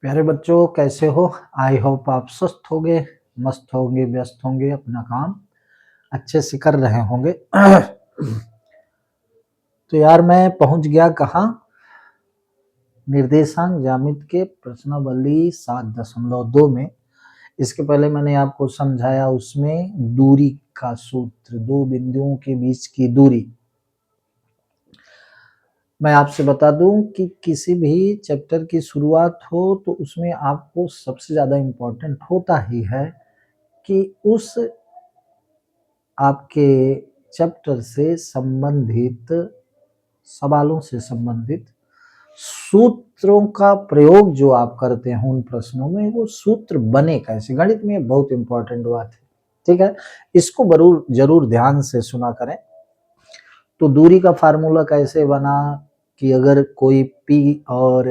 प्यारे बच्चों, कैसे हो? आई होप आप स्वस्थ होंगे, मस्त होंगे, व्यस्त होंगे, अपना काम अच्छे से कर रहे होंगे। तो यार मैं पहुंच गया कहाँ? निर्देशांक ज्यामिति के प्रश्नावली 7.2 में। इसके पहले मैंने आपको समझाया उसमें दूरी का सूत्र, दो बिंदुओं के बीच की दूरी। मैं आपसे बता दूं कि किसी भी चैप्टर की शुरुआत हो तो उसमें आपको सबसे ज़्यादा इम्पोर्टेंट होता ही है कि उस आपके चैप्टर से संबंधित सवालों से संबंधित सूत्रों का प्रयोग जो आप करते हैं उन प्रश्नों में, वो सूत्र बने कैसे। गणित में बहुत इंपॉर्टेंट बात है, ठीक है। इसको जरूर ध्यान से सुना करें। तो दूरी का फार्मूला कैसे बना कि अगर कोई P और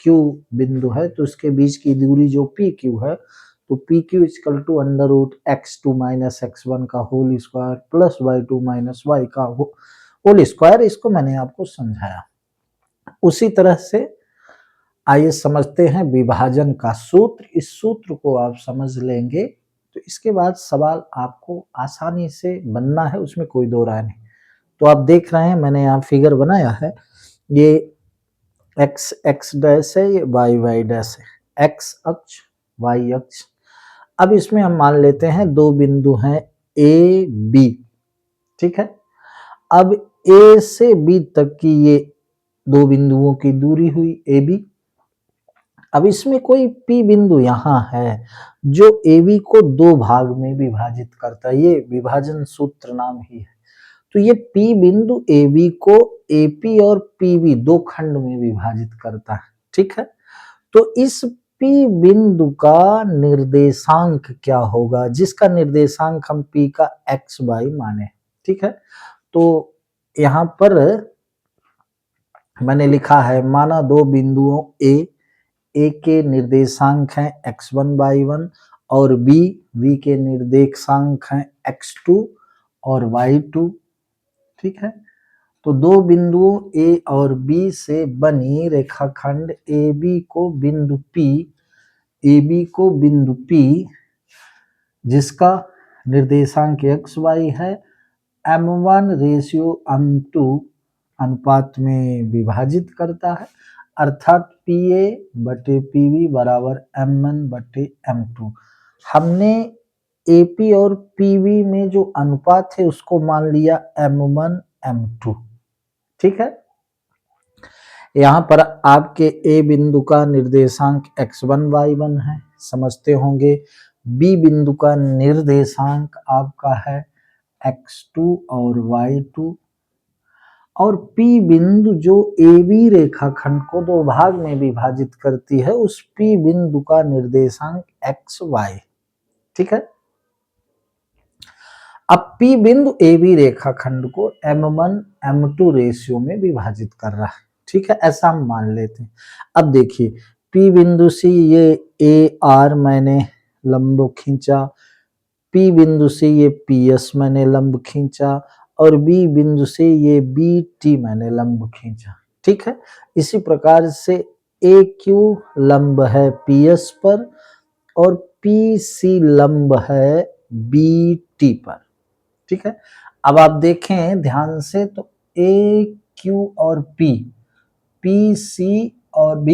Q बिंदु है तो उसके बीच की दूरी जो PQ है, तो PQ equal to under root x2 minus x1 का whole square plus y2 minus y का होल स्क्वायर। इसको मैंने आपको समझाया। उसी तरह से आइए समझते हैं विभाजन का सूत्र। इस सूत्र को आप समझ लेंगे तो इसके बाद सवाल आपको आसानी से बनना है, उसमें कोई दो राय नहीं। तो आप देख रहे हैं मैंने यहाँ फिगर बनाया है, ये x x डैश है, ये y y डैश है, x अक्ष y अक्ष। अब इसमें हम मान लेते हैं दो बिंदु हैं a b, ठीक है। अब a से b तक की ये दो बिंदुओं की दूरी हुई a b। अब इसमें कोई P बिंदु यहाँ है जो AB को दो भाग में विभाजित करता है, ये विभाजन सूत्र नाम ही है। तो ये P बिंदु AB को AP और PB दो खंड में विभाजित करता है, ठीक है। तो इस P बिंदु का निर्देशांक क्या होगा, जिसका निर्देशांक हम P का XY माने, ठीक है। तो यहाँ पर मैंने लिखा है, माना दो बिंदुओं A के निर्देशांक हैं x1 y1 और B के निर्देशांक हैं x2 और y2, ठीक है। तो दो बिंदुओं A और B से बनी रेखाखंड AB को बिंदु P जिसका निर्देशांक xy है, m1:m2 अनुपात में विभाजित करता है, अर्थात PA/PB बराबर m1/m2। हमने AP और PB में जो अनुपात है उसको मान लिया m1:m2, ठीक है। यहाँ पर आपके A बिंदु का निर्देशांक x1 y1 है, समझते होंगे। B बिंदु का निर्देशांक आपका है x2 और y2, और P बिंदु जो AB रेखाखंड को दो भाग में विभाजित करती है, उस P बिंदु का निर्देशांक xy, ठीक है। अब P बिंदु AB रेखाखंड को m1 m2 रेशियो में विभाजित कर रहा है, ठीक है, ऐसा हम मान लेते हैं। अब देखिए P बिंदु से ये AR मैंने लंब खींचा, P बिंदु से ये PS मैंने लंब खींचा, और B बिंदु से ये BT मैंने लंब खींचा, ठीक है। इसी प्रकार से AQ लंब है PS पर और PC लंब है BT पर, ठीक है। अब आप देखें ध्यान से तो AQ और PC और B,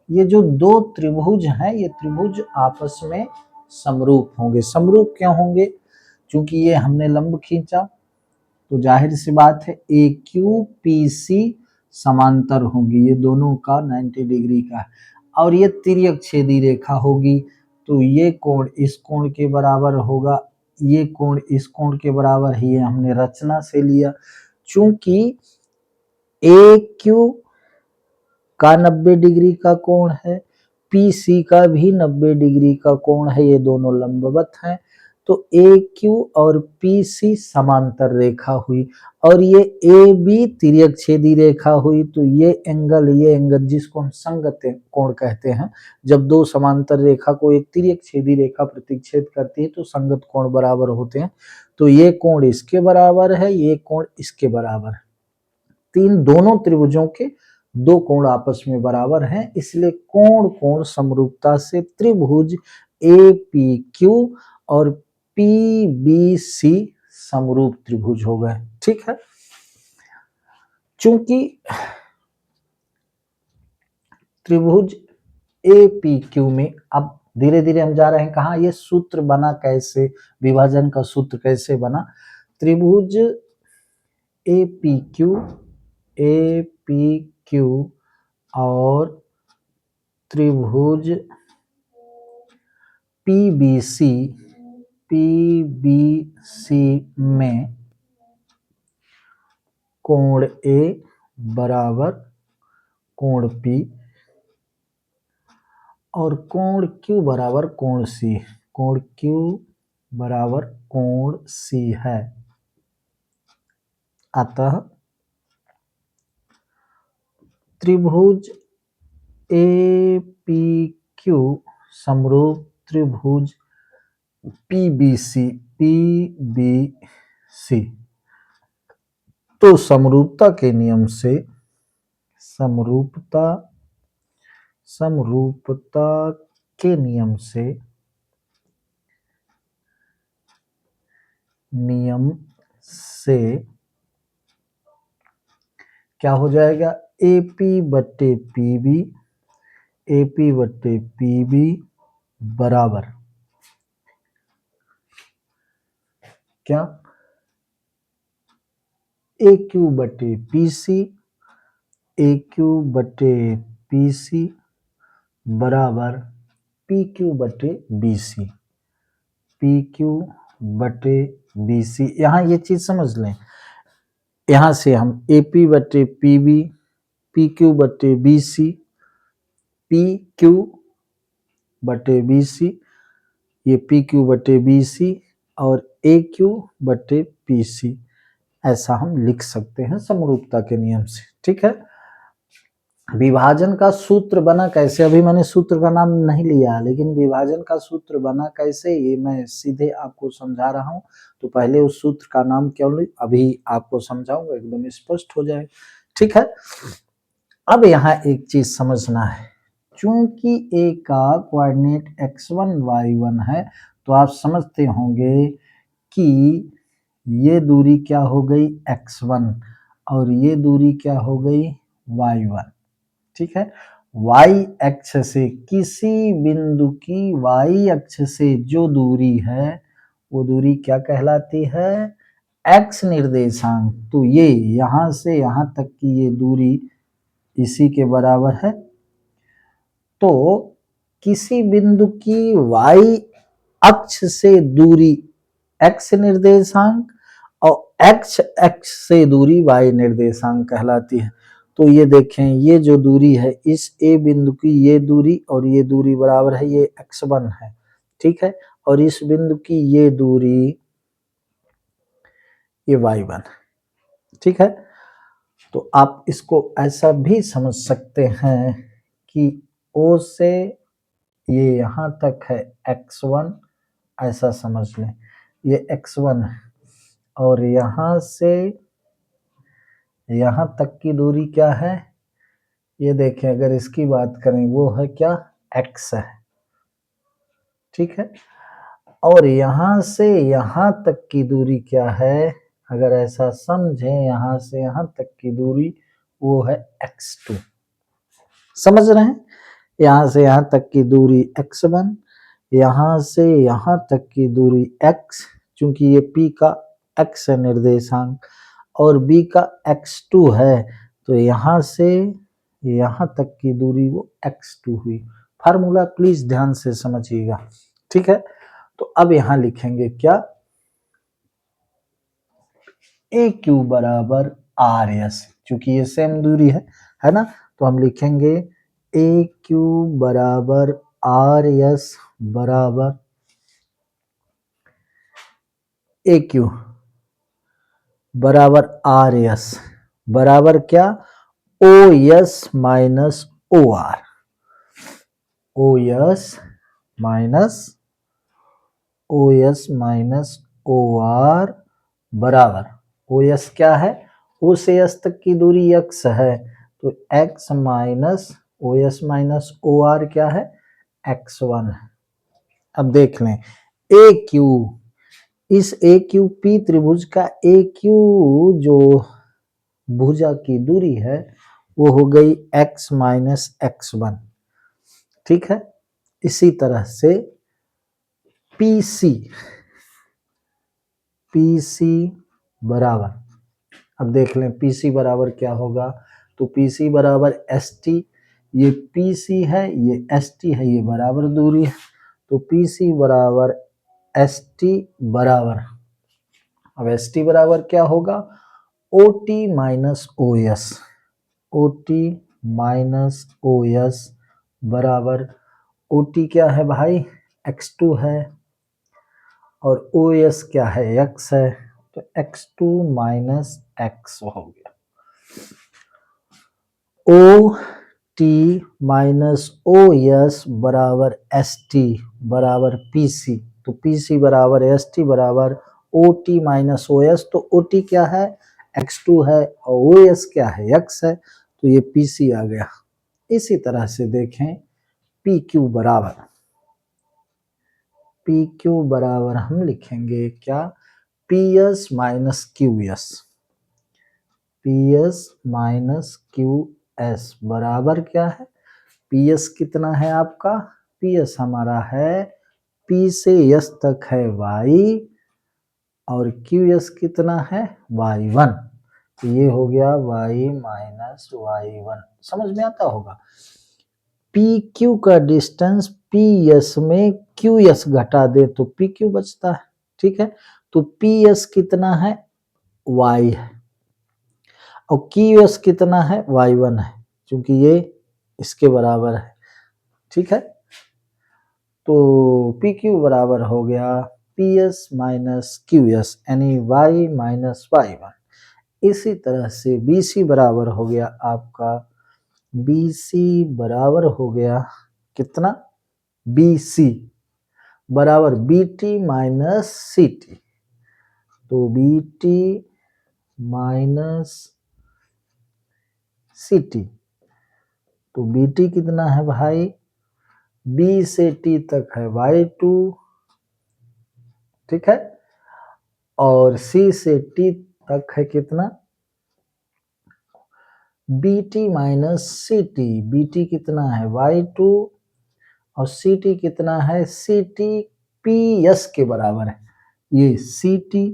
ये जो दो त्रिभुज हैं, ये त्रिभुज आपस में समरूप होंगे। समरूप क्यों होंगे? क्योंकि ये हमने लंब खींचा, तो जाहिर सी बात है AQ PC समांतर होगी, ये दोनों का 90 डिग्री का है। और ये तिर्यक छेदी रेखा होगी, तो ये कोण इस कोण के बराबर होगा, ये कोण इस कोण के बराबर ही है, हमने रचना से लिया। चूंकि AQ का 90 डिग्री का कोण है, PC का भी 90 डिग्री का कोण है, ये दोनों लंबवत हैं, तो AQ और PC समांतर रेखा हुई, और ये AB तिर्यक छेदी रेखा हुई। तो ये एंगल जिसको हम संगत कोण कहते हैं, जब दो समांतर रेखा को एक तिर्यक छेदी रेखा प्रतिच्छेद करती है तो संगत कोण बराबर होते हैं। तो ये कोण इसके बराबर है, ये कोण इसके बराबर है। दोनों त्रिभुजों के दो कोण आपस में बराबर हैं, इसलिए कोण कोण समरूपता से त्रिभुज APQ और PBC समरूप त्रिभुज हो गए। ठीक है, चूंकि त्रिभुज APQ में अब धीरे धीरे हम जा रहे हैं कहाँ, ये सूत्र बना कैसे, विभाजन का सूत्र कैसे बना। त्रिभुज APQ और त्रिभुज PBC में कोण A बराबर कोण P और कोण Q बराबर कोण C, कोण Q बराबर कोण C है। अतः त्रिभुज APQ समरूप त्रिभुज PBC तो समरूपता के नियम से समरूपता के नियम से क्या हो जाएगा, AP बट्टे PB बराबर क्या, AQ बट्टे PC बराबर PQ बट्टे BC। यहाँ ये चीज समझ लें, यहाँ से हम AP बट्टे PB, PQ बट्टे BC, PQ बट्टे BC, ये PQ बट्टे BC और AQ बट्टे PC, ऐसा हम लिख सकते हैं समरूपता के नियम से। ठीक है, विभाजन का सूत्र बना कैसे, अभी मैंने सूत्र का नाम नहीं लिया, लेकिन विभाजन का सूत्र बना कैसे ये मैं सीधे आपको समझा रहा हूं। तो पहले उस सूत्र का नाम क्यों ली, अभी आपको समझाऊंगा, एकदम स्पष्ट हो जाए। ठीक है, अब यहाँ एक चीज समझना है, चूंकि A का कोऑर्डिनेट x1 y1 है, तो आप समझते होंगे कि ये दूरी क्या हो गई x1 और ये दूरी क्या हो गई y1। ठीक है, y अक्ष से किसी बिंदु की y अक्ष से जो दूरी है वो दूरी क्या कहलाती है, x निर्देशांक। तो ये यहां से यहां तक की ये दूरी इसी के बराबर है। तो किसी बिंदु की y अक्ष से दूरी x निर्देशांक और x अक्ष से दूरी y निर्देशांक कहलाती है। तो ये देखें, ये जो दूरी है इस A बिंदु की ये दूरी और ये दूरी बराबर है, ये x1 है। ठीक है, और इस बिंदु की ये दूरी ये y1। ठीक है, तो आप इसको ऐसा भी समझ सकते हैं कि O से ये यहां तक है x1, ऐसा समझ लें, ये x1 है और यहां से यहां तक की दूरी क्या है, ये देखें, अगर इसकी बात करें वो है क्या, x है। ठीक है, और यहां से यहां तक की दूरी क्या है, अगर ऐसा समझें, यहां से यहां तक की दूरी वो है x2। समझ रहे हैं, यहां से यहां तक की दूरी x1, यहां से यहां तक की दूरी x, चूंकि ये P का x है निर्देशांक और B का x2 है, तो यहां से यहां तक की दूरी वो x2 हुई। फार्मूला प्लीज ध्यान से समझिएगा। ठीक है, तो अब यहां लिखेंगे क्या, AQ बराबर RS, चूंकि ये सेम दूरी है ना, तो हम लिखेंगे AQ बराबर RS बराबर AQ बराबर RS बराबर क्या, OS minus OR, OS minus OR बराबर, OS क्या है, O से S तक की दूरी x है, तो तो x minus O S minus O R क्या है, x1। अब देख लें ए क्यू, इस ए क्यू पी त्रिभुज का ए क्यू जो भुजा की दूरी है वो हो गई x माइनस x1, ठीक है। इसी तरह से पीसी, पीसी बराबर, अब देख लें पीसी बराबर क्या होगा, तो पीसी बराबर एस टी, ये पीसी है ये एस टी है, ये बराबर दूरी है, तो पीसी बराबर एस टी बराबर, अब एस टी बराबर क्या होगा, O T minus O S, O T minus O S बराबर, ओ टी क्या है भाई, x2 है, और ओ एस क्या है, x है, तो x2 माइनस x हो गया। O T minus O S बराबर एस टी बराबर पी सी, तो पी सी बराबर एस टी बराबर O T minus O S, तो ओ टी क्या है, x2 है, और ओ एस क्या है, x है, तो ये पी सी आ गया। इसी तरह से देखें पी क्यू बराबर, पी क्यू बराबर हम लिखेंगे क्या, P S minus Q S, P S minus Q S बराबर क्या है, पी एस कितना है आपका, पी एस हमारा है पी से एस तक है y, और क्यू एस कितना है y1, तो ये हो गया y माइनस y1, समझ में आता होगा। पी क्यू का डिस्टेंस पी एस में क्यू एस घटा दे तो पी क्यू बचता है, ठीक है, तो पी एस कितना है, y है, और क्यू एस कितना है, y1 है, क्योंकि ये इसके बराबर है, ठीक है। तो पी क्यू बराबर हो गया P S minus Q S, यानी y माइनस y1। इसी तरह से बी सी बराबर हो गया आपका, बी सी बराबर हो गया कितना, बी सी बराबर B T minus C T, तो B T minus C T, तो बी टी कितना है भाई, बी से टी तक है y2, ठीक है, और सी से टी तक है कितना, B T minus C T, B T कितना है y2, और सी टी कितना है, सी टी पी एस के बराबर है, ये सी टी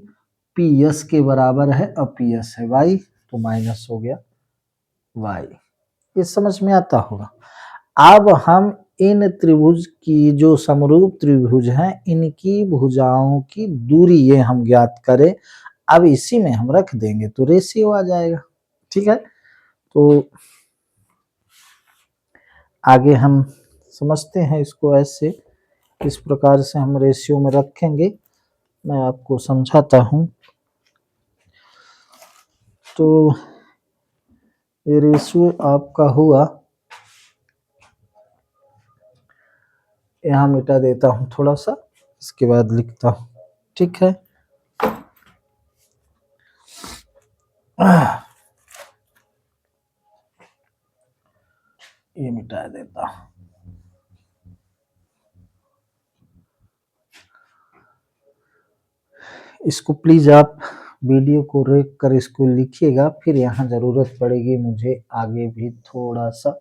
पी एस के बराबर है, और पी एस है y, तो माइनस हो गया y, ये समझ में आता होगा। अब हम इन त्रिभुज की जो समरूप त्रिभुज हैं इनकी भुजाओं की दूरी ये हम ज्ञात करें, अब इसी में हम रख देंगे तो रेशियो आ जाएगा, ठीक है। तो आगे हम समझते हैं इसको, ऐसे इस प्रकार से हम रेशियो में रखेंगे, मैं आपको समझाता हूं। तो ये रेशियो आपका हुआ, यहाँ मिटा देता हूं थोड़ा सा, इसके बाद लिखता हूं, ठीक है। ये मिटा देता हूं, इसको प्लीज आप वीडियो को रोक कर इसको लिखिएगा, फिर यहाँ जरूरत पड़ेगी मुझे आगे भी थोड़ा सा।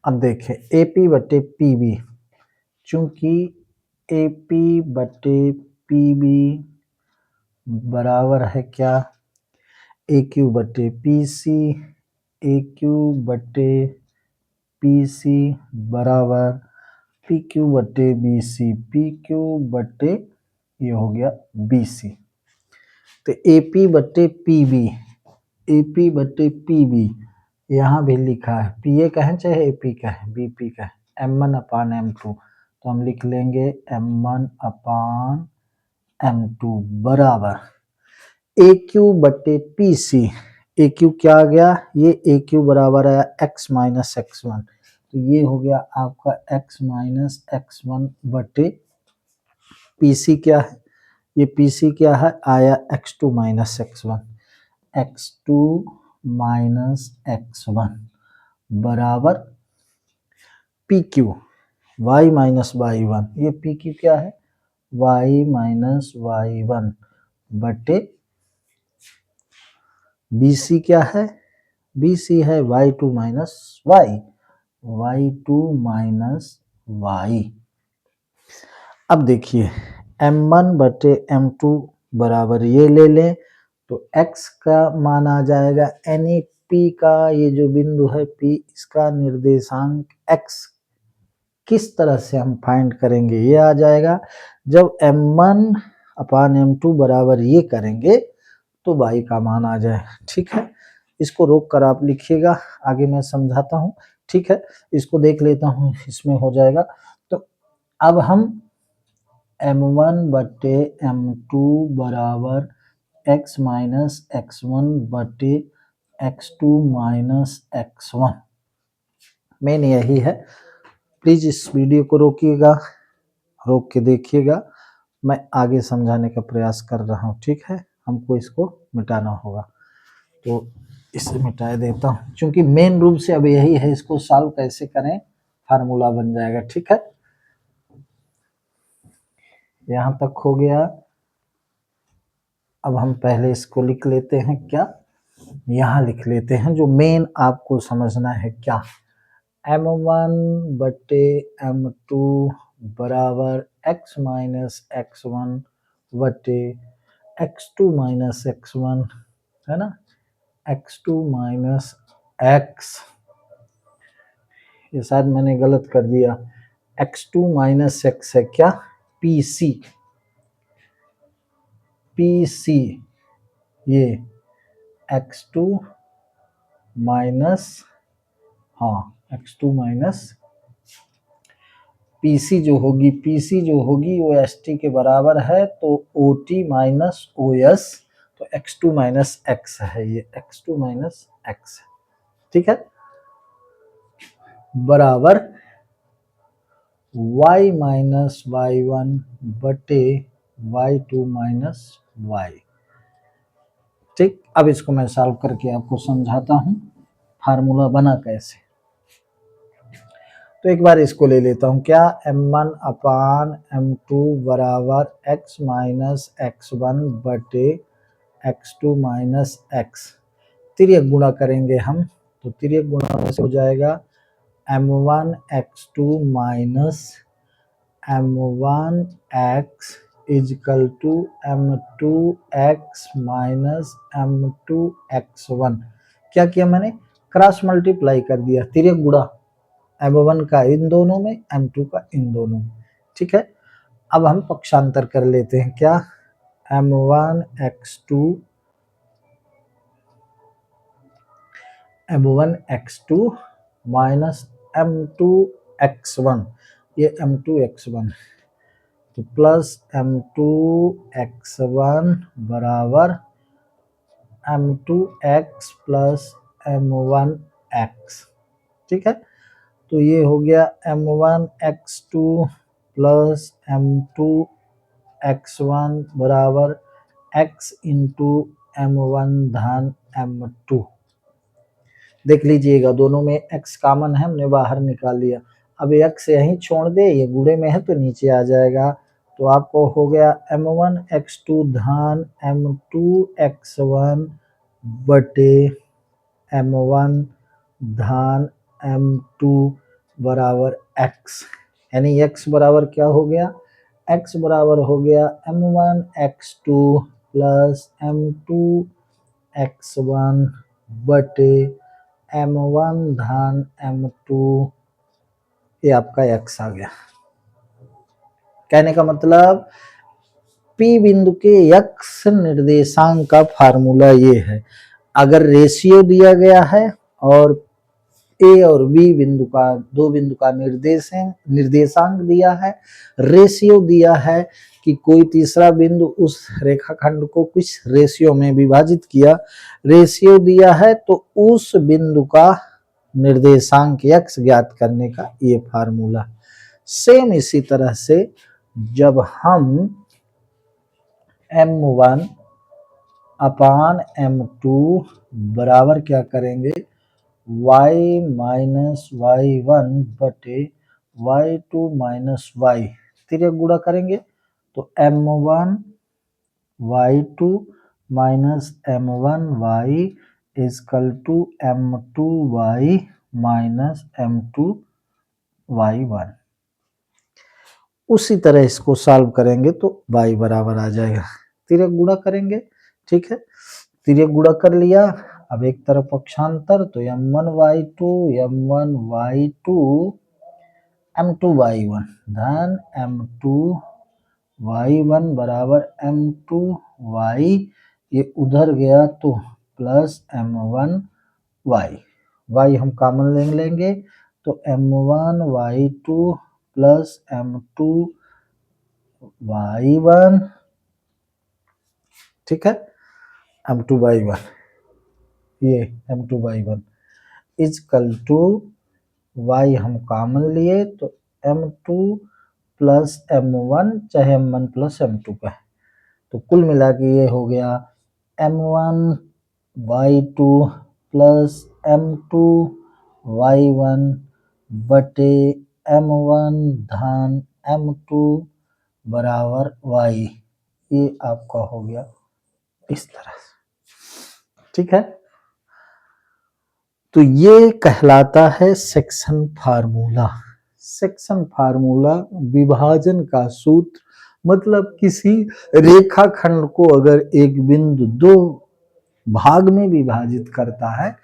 अब देखें एपी बटे पीबी, चूंकि एपी बटे पीबी बराबर है क्या, ए क्यू बटे पी सी, ए क्यू बटे पी सी बराबर पी क्यू बटे बी सी, पी क्यू बटे ये हो गया बी सी, तो ए पी बटे पी बी, ए पी बटे पी बी यहाँ भी लिखा है, पी ए कहें चाहे ए पी कहें, बी पी कहें, M1 अपान M2, तो हम लिख लेंगे M1 अपान M2 बराबर ए क्यू बटे पी सी, ए क्यू क्या आ गया, ये ए क्यू बराबर आया x माइनस x1, तो ये हो गया आपका x माइनस x1 बटे पी सी क्या है, ये पी सी क्या है, आया x2 minus x1, x2 minus x1 बराबर P Q Y minus Y one. ये पी क्यू क्या है? वाई माइनस वाई वन बटे बी सी क्या है? बी सी है Y two minus Y, Y two minus Y. अब देखिए m1 बटे m2 बराबर ये ले लें तो x का मान आ जाएगा यानी p का ये जो बिंदु है p, इसका निर्देशांक x किस तरह से हम फाइंड करेंगे? ये आ जाएगा जब m1 अपान m2 बराबर ये करेंगे तो y का मान आ जाए। ठीक है, इसको रोक कर आप लिखिएगा, आगे मैं समझाता हूँ। ठीक है, इसको देख लेता हूँ, इसमें हो जाएगा। तो अब हम m1 बटे m2 बराबर x माइनस x1 बटे x2 माइनस x1, मेन यही है। प्लीज इस वीडियो को रोकिएगा, रोक के देखिएगा, मैं आगे समझाने का प्रयास कर रहा हूँ। ठीक है, हमको इसको मिटाना होगा तो इसे मिटा देता हूँ, क्योंकि मेन रूप से अब यही है, इसको सॉल्व कैसे करें, फार्मूला बन जाएगा। ठीक है, यहाँ तक हो गया। अब हम पहले इसको लिख लेते हैं, क्या यहाँ लिख लेते हैं, जो मेन आपको समझना है क्या, m1 बटे m2 बराबर x माइनस x1 बटे x2 माइनस x1, है ना, x2 माइनस x, ये शायद मैंने गलत कर दिया, x2 माइनस x है क्या, pc, pc ये x2 माइनस, हाँ x2 माइनस pc जो होगी, pc जो होगी वो st के बराबर है, तो ot माइनस os, तो x2 माइनस x है, ये x2 माइनस x है। ठीक है, बराबर y माइनस y1 बटे y2 माइनस y। ठीक, अब इसको मैं सॉल्व करके आपको समझाता हूँ फार्मूला बना कैसे। तो एक बार इसको ले लेता हूँ, क्या m1 अपान m2 बराबर x माइनस x1 बटे x2 माइनस x, तिर्यक गुणा करेंगे हम, तो तिर्यक गुणा से हो जाएगा m1 x2 minus m1 x is equal to m2 x minus m2 x1। क्या किया मैंने? क्रॉस मल्टीप्लाई कर दिया, तिर्यक गुणा m1 का इन दोनों में, m2 का इन दोनों में। ठीक है, अब हम पक्षांतर कर लेते हैं, क्या m1 x2 minus m2 x1, ये m2 x1, तो प्लस m2 x1 बराबर m2 x plus m1 x। ठीक है, तो ये हो गया m1 x2 plus m2 x1 बराबर x इंटू m1 धन m2। देख लीजिएगा दोनों में x कॉमन है, हमने बाहर निकाल लिया। अब x यहीं छोड़ दे, ये गुणे में है तो नीचे आ जाएगा, तो आपको हो गया m1 x2 धन m2 x1 बटे m1 धन m2 बराबर x, यानी x बराबर क्या हो गया, x बराबर हो गया m1 x2 plus m2 x1 बटे m1 धन m2, ये आपका x आ गया। कहने का मतलब P बिंदु के x निर्देशांक का फार्मूला ये है। अगर रेशियो दिया गया है और A और B बिंदु का, दो बिंदु का निर्देशांक दिया है, रेशियो दिया है कि कोई तीसरा बिंदु उस रेखाखंड को कुछ रेशियो में विभाजित किया, रेशियो दिया है, तो उस बिंदु का निर्देशांक x ज्ञात करने का ये फार्मूला। सेम इसी तरह से जब हम m1 अपान m2 बराबर क्या करेंगे y माइनस y1 बटे y2 माइनस y, तिर्यक गुणा करेंगे तो m1 y2 minus m1 y is equal to m2 y minus m2 y1। उसी तरह इसको सॉल्व करेंगे तो y बराबर आ जाएगा, तिर्यक गुणा करेंगे, ठीक है, तिर्यक गुणा कर लिया। अब एक तरफ पक्षांतर तो m1 y2 m2 y1 धन m2 y1 बराबर m2 y, ये उधर गया तो प्लस m1 y हम कॉमन ले लेंगे तो m1 y2 plus m2 y1, ठीक है, m2 y1, ये m2 y1 is equal to y हम कॉमन लिए तो m2 प्लस m1 चाहे m1 प्लस m2 का है, तो कुल मिला के ये हो गया m1 y2 plus m2 y1 बटे m1 धन m2 बराबर y, ये आपका हो गया इस तरह से, ठीक है। तो ये कहलाता है सेक्शन फार्मूला। सेक्शन फार्मूला विभाजन का सूत्र, मतलब किसी रेखाखंड को अगर एक बिंदु दो भाग में विभाजित करता है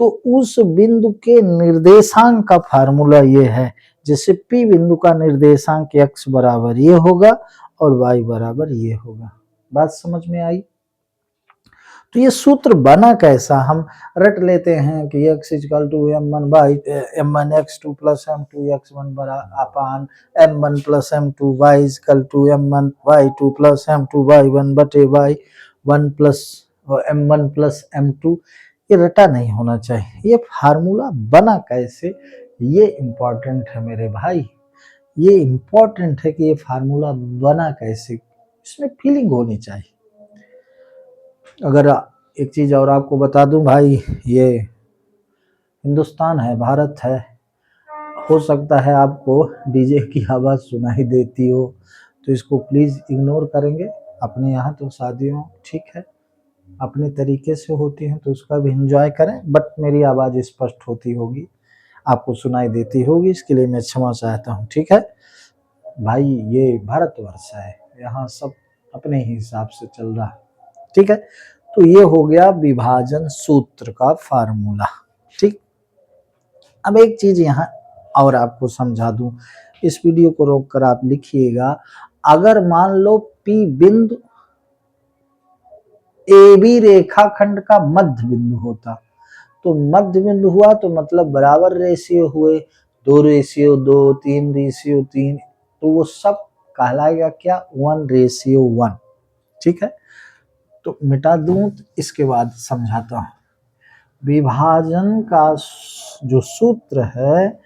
तो उस बिंदु के निर्देशांक का फार्मूला ये है, जैसे P बिंदु का निर्देशांक x बराबर ये होगा और y बराबर ये होगा। बात समझ में आई? तो ये सूत्र बना कैसा, हम रट लेते हैं कि x equal to m1 x2 plus m2 x1 upon m1 plus m2 y equal to m1 y2 plus m2 y1 बटे y1 plus m1 plus m2, ये रटा नहीं होना चाहिए। ये फार्मूला बना कैसे, ये इम्पोर्टेंट है मेरे भाई, ये इम्पोर्टेंट है कि ये फार्मूला बना कैसे, इसमें फीलिंग होनी चाहिए। अगर एक चीज और आपको बता दूं भाई, ये हिंदुस्तान है, भारत है, हो सकता है आपको डीजे की आवाज सुनाई देती हो, तो इसको प्लीज इग्नोर करेंगे। अपने यहाँ तो शादियों ठीक है अपने तरीके से होती हैं तो उसका भी एंजॉय करें, बट मेरी आवाज स्पष्ट होती होगी, आपको सुनाई देती होगी, इसके लिए मैं क्षमा चाहता हूँ, ठीक है भाई। ये भारतवर्ष है, यहाँ सब अपने ही हिसाब से चल रहा है, ठीक है। तो ये हो गया विभाजन सूत्र का फार्मूला, ठीक। अब एक चीज यहाँ और आपको समझा दूं, इस वीडियो को रोककर आप लिखिएगा, अगर मान लो P बिंदु AB रेखाखंड का मध्य बिंदु होता, तो मध्य बिंदु हुआ तो मतलब बराबर रेशियो हुए, 2:2, 3:3, तो वो सब कहलाएगा क्या, 1:1, ठीक है। तो मिटा दूं तो इसके बाद समझाता हूं। विभाजन का जो सूत्र है,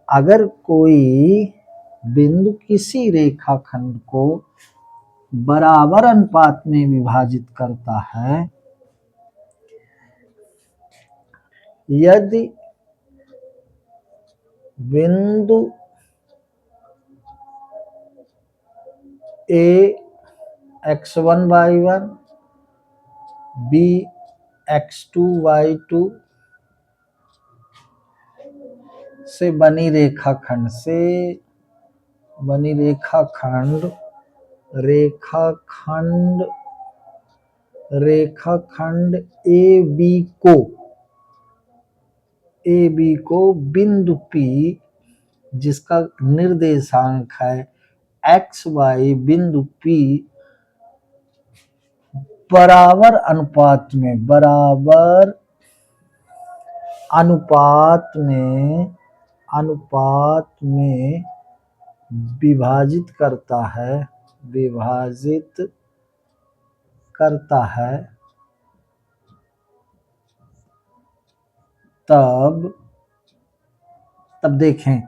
अगर कोई बिंदु किसी रेखाखंड को बराबर अनुपात में विभाजित करता है, यदि बिंदु A x1 y1 B x2 y2 से बनी रेखाखंड AB को बिंदु P जिसका निर्देशांक है xy, बिंदु P बराबर अनुपात में विभाजित करता है, तब देखें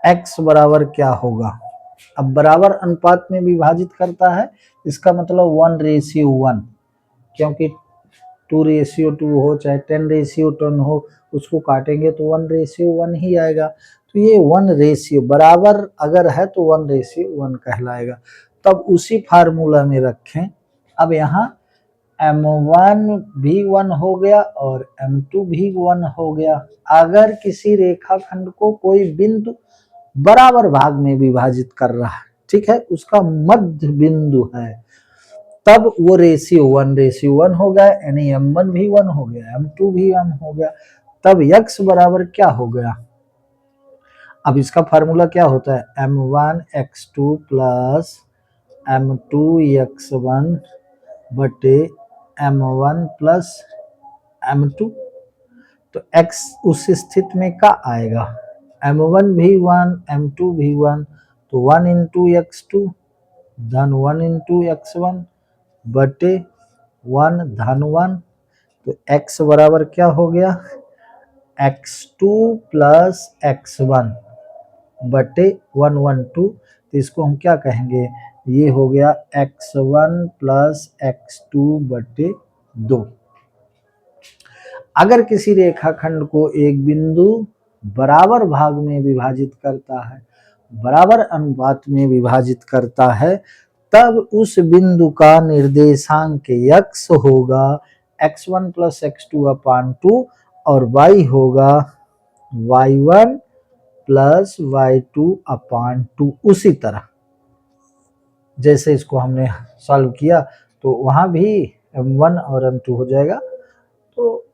x बराबर क्या होगा। अब बराबर अनुपात में विभाजित करता है, इसका मतलब 1:1, क्योंकि 2:2 हो, चाहे 10:10 हो, उसको काटेंगे तो 1:1 ही आएगा। तो ये 1 बराबर अगर है तो 1:1 कहलाएगा। तब उसी फार्मूला में रखें। अब यहाँ M1 भी 1 हो गया और M2 भी 1 हो गया। अगर किसी रेखाखंड को कोई बिंदु बराबर भाग में विभाजित कर रहा है, ठीक है, उसका मध्य बिंदु है, तब वो रेशियो 1:1 हो गया, यानी M1 भी 1 हो गया, M2 भी 1 हो गया। तब x बराबर क्या हो गया? अब इसका फार्मूला क्या होता है? M1x2 प्लस M2x1 बटे M1 प्लस M2। तो x उस स्थिति में क्या आएगा? M1 भी 1, M2 भी 1, तो 1 इंटू x2 धन 1 इंटू x1 बटे 1 धन 1। तो x बराबर क्या हो गया? x2 प्लस x1 बटे 112। तो इसको हम क्या कहेंगे? ये हो गया x1 प्लस x2 बटे 2। अगर किसी रेखाखंड को एक बिंदु बराबर भाग में विभाजित करता है, बराबर अनुपात में विभाजित करता है, तब उस बिंदु का निर्देशांक x होगा x1 प्लस x2 अपान 2 और y होगा y1 प्लस y2 अपान 2। उसी तरह जैसे इसको हमने सॉल्व किया तो वहां भी m1 और m2 हो जाएगा। तो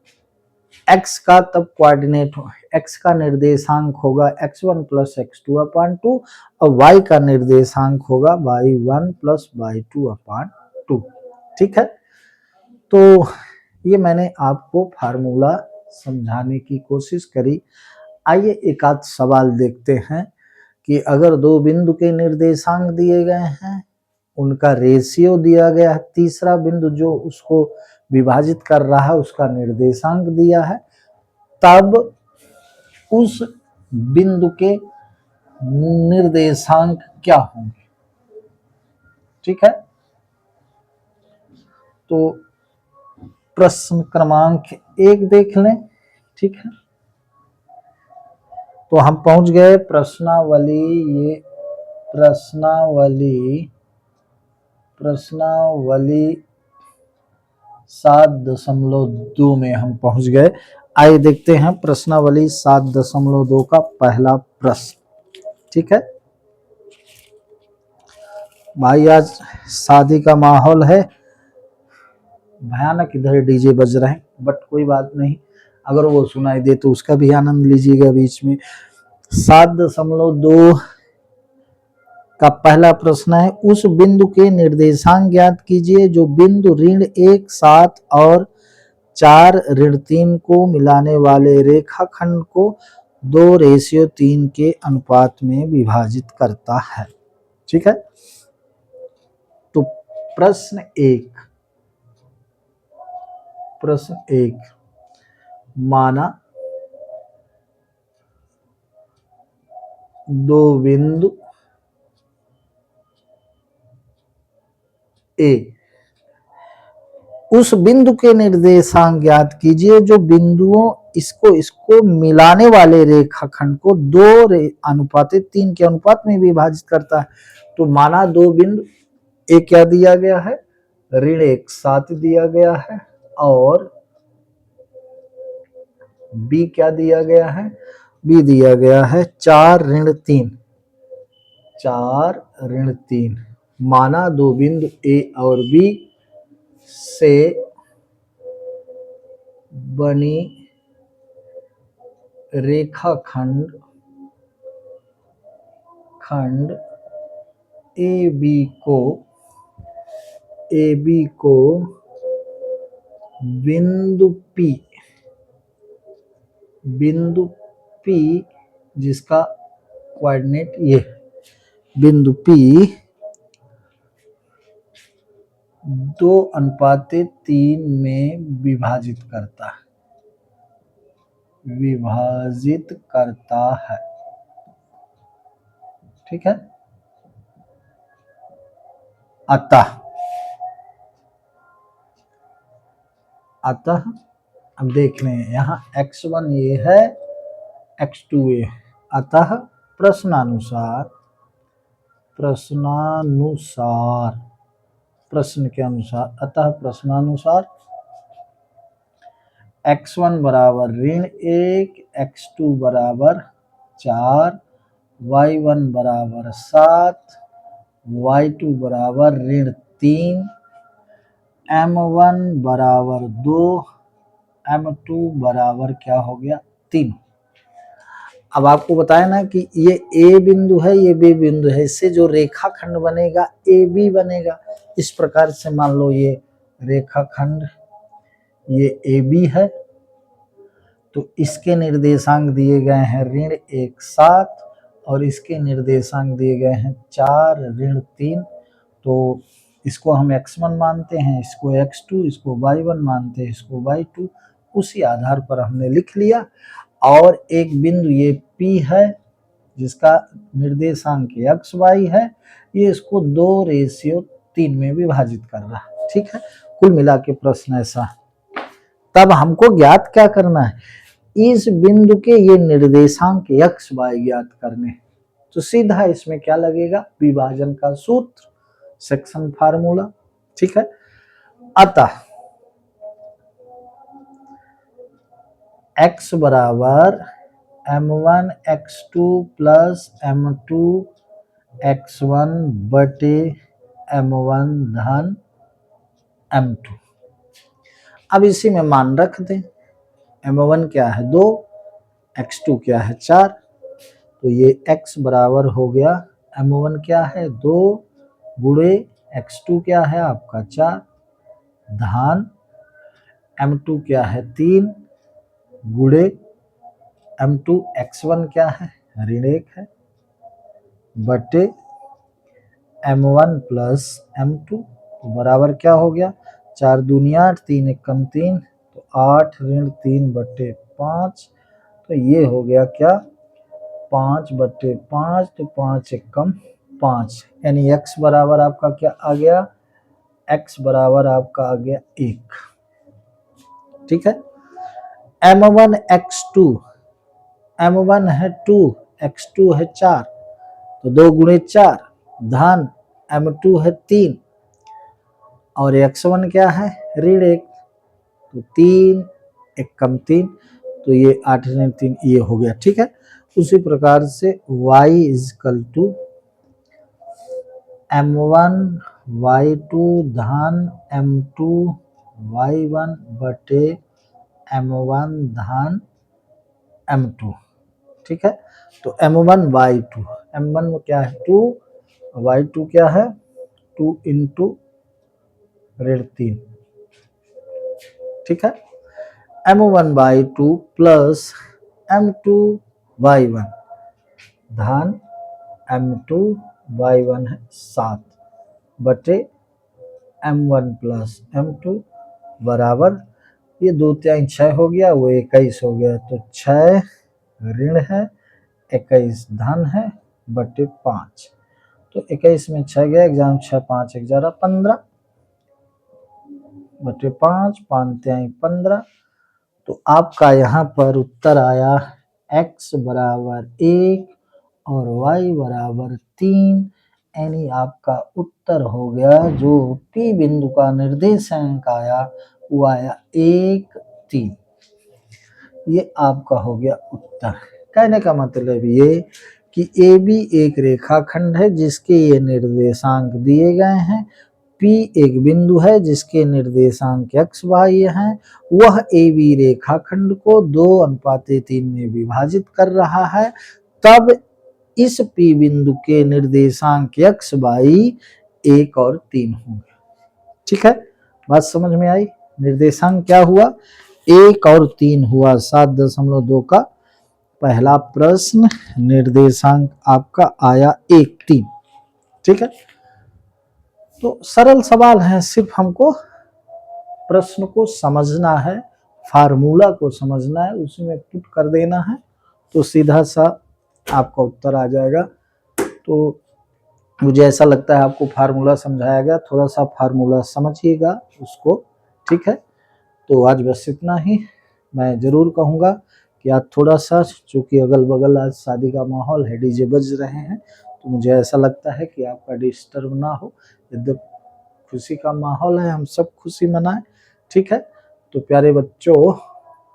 x का तब कोऑर्डिनेट, x का निर्देशांक होगा x1 प्लस x2 अपान 2 और y का निर्देशांक होगा y1 प्लस y2 अपान 2। ठीक है, तो ये मैंने आपको फार्मूला समझाने की कोशिश करी। आइए एक आध सवाल देखते हैं कि अगर दो बिंदु के निर्देशांक दिए गए हैं, उनका रेशियो दिया गया है, तीसरा बिंदु जो उसको विभाजित कर रहा है उसका निर्देशांक दिया है, तब उस बिंदु के निर्देशांक क्या होंगे? ठीक है, तो प्रश्न क्रमांक 1 देख लें। ठीक है, तो हम पहुंच गए प्रश्नावली, ये प्रश्नावली 7.2 में हम पहुंच गए। आइए देखते हैं प्रश्नावली 7.2 का पहला प्रश्न। ठीक है भाई, आज शादी का माहौल है, भयानक इधर डीजे बज रहे हैं, बट कोई बात नहीं, अगर वो सुनाई दे तो उसका भी आनंद लीजिएगा बीच में। 7.2 का पहला प्रश्न है, उस बिंदु के निर्देशांक ज्ञात कीजिए जो बिंदु ऋण 1, 7 और 4 ऋण 3 को मिलाने वाले रेखाखंड को 2:3 के अनुपात में विभाजित करता है। ठीक है, तो प्रश्न एक, माना दो बिंदु ए, उस बिंदु के निर्देशांक ज्ञात कीजिए जो बिंदुओं इसको मिलाने वाले रेखाखंड को 2:3 के अनुपात में विभाजित करता है। तो माना दो बिंदु ए क्या दिया गया है? ऋण 1, 7 दिया गया है और बी क्या दिया गया है? बी दिया गया है 4 ऋण 3। माना दो बिंदु ए और बी से बनी रेखाखंड ए बी को बिंदु P जिसका कोऑर्डिनेट ये बिंदु P 2:3 में विभाजित करता है। ठीक है, अतः अतः अब देख रहे हैं यहाँ x1 ये है, x2 ये है, अतः प्रश्नानुसार प्रश्न के अनुसार, अतः प्रश्नानुसार x1 बराबर -1, x2 बराबर 4, y1 बराबर 7, y2 बराबर -3, m1 बराबर 2, m2 बराबर क्या हो गया 3। अब आपको बताया ना कि ये A बिंदु है, ये B बिंदु है, इससे जो रेखाखंड बनेगा AB बनेगा। इस प्रकार से मान लो ये रेखाखंड ये AB है, तो इसके निर्देशांक दिए गए हैं -1 7 और इसके निर्देशांक दिए गए हैं 4 -3। तो इसको हम x1 मानते हैं, इसको x2, इसको y1 मानते हैं, इसको y2। उसी आधार पर हमने लिख लिया। और एक बिंदु ये P है जिसका निर्देशांक x y है, ये इसको 2:3 में विभाजित कर रहा है। ठीक है, कुल मिला के प्रश्न ऐसा। तब हमको ज्ञात क्या करना है, इस बिंदु के ये निर्देशांक x y ज्ञात करने। तो सीधा इसमें क्या लगेगा, विभाजन का सूत्र, सेक्शन फार्मूला। ठीक है, अतः x बराबर m1 x2 plus m2 x1 बटे m1 धन m2। अब इसी में मान रख दें, m1 क्या है 2, x2 क्या है 4, तो ये x बराबर हो गया m1 क्या है 2 गुणे x2 क्या है आपका 4 धन m2 क्या है 3 गुणे m2 x1 क्या है ऋण 1 है बटे m1 प्लस m2 बराबर क्या हो गया 4 दूनी 8 3 एकम 3, तो 8 ऋण 3 बटे 5। तो ये हो गया क्या 5 बटे 5, तो 5 एकम 5, यानी x बराबर आपका क्या आ गया, x बराबर आपका आ गया 1। ठीक है, m1 x2, m1 है 2, x2 है 4, तो 2 गुणे 4 धन m2 है 3 और x1 क्या है ऋण 1, तो 3 एकम 3, तो ये 8 ऋण 3 ये हो गया। ठीक है, उसी प्रकार से y is equal to m1 y2 धन m2 y1 बटे m1 धन m2। ठीक है, तो m1 y2, m1 क्या है 2, y2 क्या है 2 इंटू ऋण 3। ठीक है, m1 y2 plus m2 y1 धन m2 y1 है 7 बटे m1 प्लस m2 बराबर ये 2 3 6 हो गया, वो 21 हो गया, तो 6 ऋण है 21 धन है बटे 5, तो 21 में 6 गया, एग्जाम 6 5 11 15 बटे 5 5 3 15। तो आपका यहाँ पर उत्तर आया x बराबर 1 और y बराबर 3, यानी आपका उत्तर हो गया जो P बिंदु का निर्देशांक आया वो आया 1 3। ये आपका हो गया उत्तर। कहने का मतलब ये कि AB एक रेखाखंड है जिसके ये निर्देशांक दिए गए हैं, P एक बिंदु है जिसके निर्देशांक x y हैं, वह AB रेखाखंड को 2:3 में विभाजित कर रहा है, तब इस P बिंदु के निर्देशांक x y 1 और 3 होंगे। ठीक है, बात समझ में आई। निर्देशांक क्या हुआ 1 और 3 हुआ, 7.2 का पहला प्रश्न निर्देशांक आपका आया 1 3। ठीक है, तो सरल सवाल है, सिर्फ हमको प्रश्न को समझना है, फार्मूला को समझना है, उसी में पुट कर देना है, तो सीधा सा आपका उत्तर आ जाएगा। तो मुझे ऐसा लगता है आपको फार्मूला समझाया गया, थोड़ा सा फार्मूला समझिएगा उसको। ठीक है, तो आज बस इतना ही। मैं ज़रूर कहूँगा कि आज थोड़ा सा, चूँकि अगल-बगल आज शादी का माहौल है, डीजे बज रहे हैं, तो मुझे ऐसा लगता है कि आपका डिस्टर्ब ना हो। यद्यपि खुशी का माहौल है, हम सब खुशी मनाएँ, ठीक है? तो प्यारे बच्चों,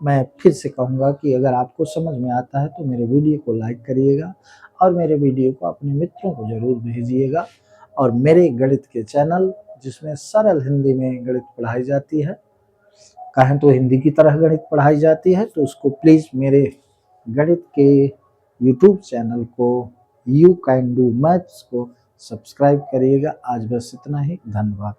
मैं फिर से कहूँगा कि अगर आपको समझ में आता है तो मेरे वीडियो को लाइक करिएगा और मेरे वीडियो को अपने मित्रों को ज़रूर भेजिएगा। और मेरे गणित के चैनल, जिसमें सरल हिंदी में गणित पढ़ाई जाती है, कहें तो हिंदी की तरह गणित पढ़ाई जाती है, तो उसको प्लीज़ मेरे गणित के यूट्यूब चैनल को, यू कैन डू मैथ्स को सब्सक्राइब करिएगा। आज बस इतना ही, धन्यवाद।